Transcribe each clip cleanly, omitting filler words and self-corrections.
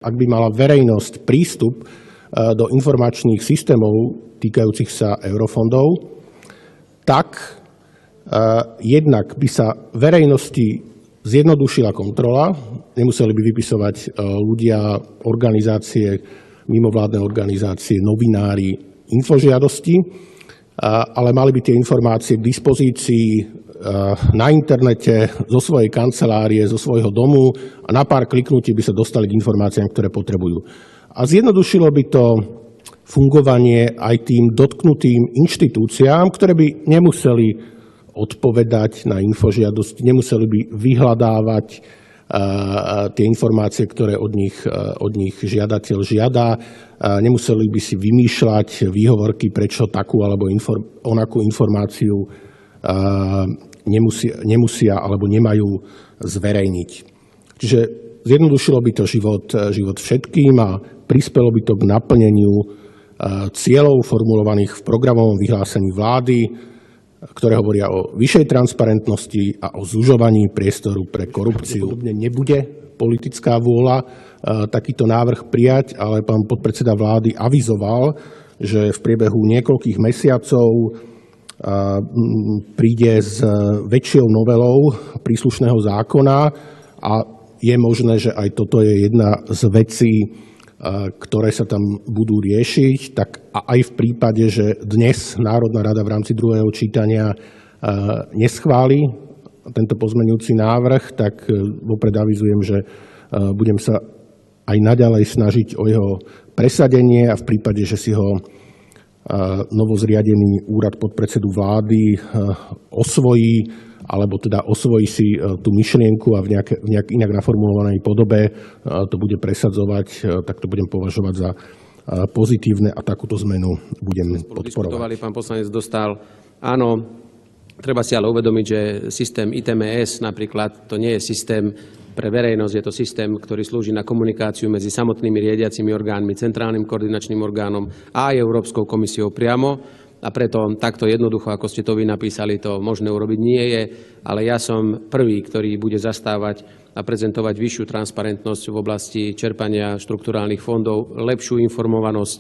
ak by mala verejnosť prístup do informačných systémov týkajúcich sa eurofondov, tak jednak by sa verejnosti zjednodušila kontrola, nemuseli by vypisovať ľudia, organizácie, mimovládne organizácie, novinári, infožiadosti, ale mali by tie informácie k dispozícii na internete, zo svojej kancelárie, zo svojho domu a na pár kliknutí by sa dostali k informáciám, ktoré potrebujú. A zjednodušilo by to fungovanie aj tým dotknutým inštitúciám, ktoré by nemuseli odpovedať na infožiadosti, nemuseli by vyhľadávať tie informácie, ktoré od nich žiadateľ žiada, nemuseli by si vymýšľať výhovorky, prečo takú alebo onakú informáciu nemusia alebo nemajú zverejniť. Čiže zjednodušilo by to život všetkým a prispelo by to k naplneniu cieľov formulovaných v programovom vyhlásení vlády, ktoré hovoria o vyššej transparentnosti a o zužovaní priestoru pre korupciu. Podobne nebude politická vôľa takýto návrh prijať, ale pán podpredseda vlády avizoval, že v priebehu niekoľkých mesiacov príde s väčšou novelou príslušného zákona a je možné, že aj toto je jedna z vecí, ktoré sa tam budú riešiť, tak aj v prípade, že dnes Národná rada v rámci druhého čítania neschváli tento pozmeňujúci návrh, tak vopred avizujem, že budem sa aj naďalej snažiť o jeho presadenie a v prípade, že si ho novozriadený úrad podpredsedu vlády osvojí, alebo teda osvojí si tú myšlienku a v nejak inak naformulovanej podobe to bude presadzovať, tak to budem považovať za pozitívne a takúto zmenu budem podporovať. Pán poslanec Dostál, áno, treba si ale uvedomiť, že systém ITMS napríklad to nie je systém pre verejnosť, je to systém, ktorý slúži na komunikáciu medzi samotnými riadiacimi orgánmi, centrálnym koordinačným orgánom a aj Európskou komisiou priamo. A preto takto jednoducho, ako ste to vy napísali, to možné urobiť nie je, ale ja som prvý, ktorý bude zastávať a prezentovať vyššiu transparentnosť v oblasti čerpania štrukturálnych fondov, lepšiu informovanosť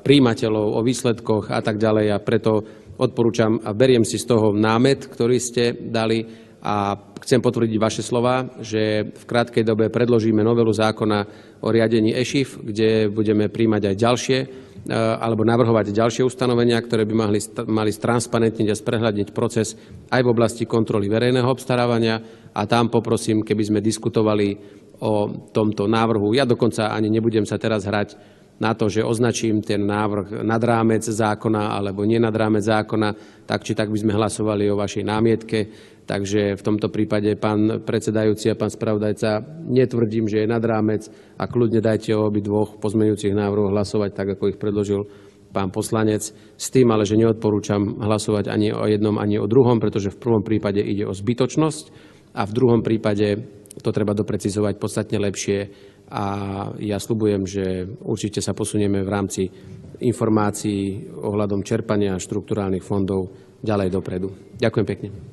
prijímateľov o výsledkoch a tak ďalej. A preto odporúčam a beriem si z toho námet, ktorý ste dali a chcem potvrdiť vaše slova, že v krátkej dobe predložíme novelu zákona o riadení EŠIF, kde budeme prijímať aj ďalšie alebo navrhovať ďalšie ustanovenia, ktoré by mali stransparentniť a sprehľadniť proces aj v oblasti kontroly verejného obstarávania. A tam poprosím, keby sme diskutovali o tomto návrhu. Ja dokonca ani nebudem sa teraz hrať na to, že označím ten návrh nad rámec zákona alebo nie nad rámec zákona, tak či tak by sme hlasovali o vašej námietke. Takže v tomto prípade, pán predsedajúci a pán spravodajca, netvrdím, že je nad rámec a kľudne dajte o obidvoch pozmeňujúcich návrhoch hlasovať tak, ako ich predložil pán poslanec. S tým ale, že neodporúčam hlasovať ani o jednom, ani o druhom, pretože v prvom prípade ide o zbytočnosť a v druhom prípade to treba doprecizovať podstatne lepšie. A ja sľubujem, že určite sa posunieme v rámci informácií ohľadom čerpania štrukturálnych fondov ďalej dopredu. Ďakujem pekne.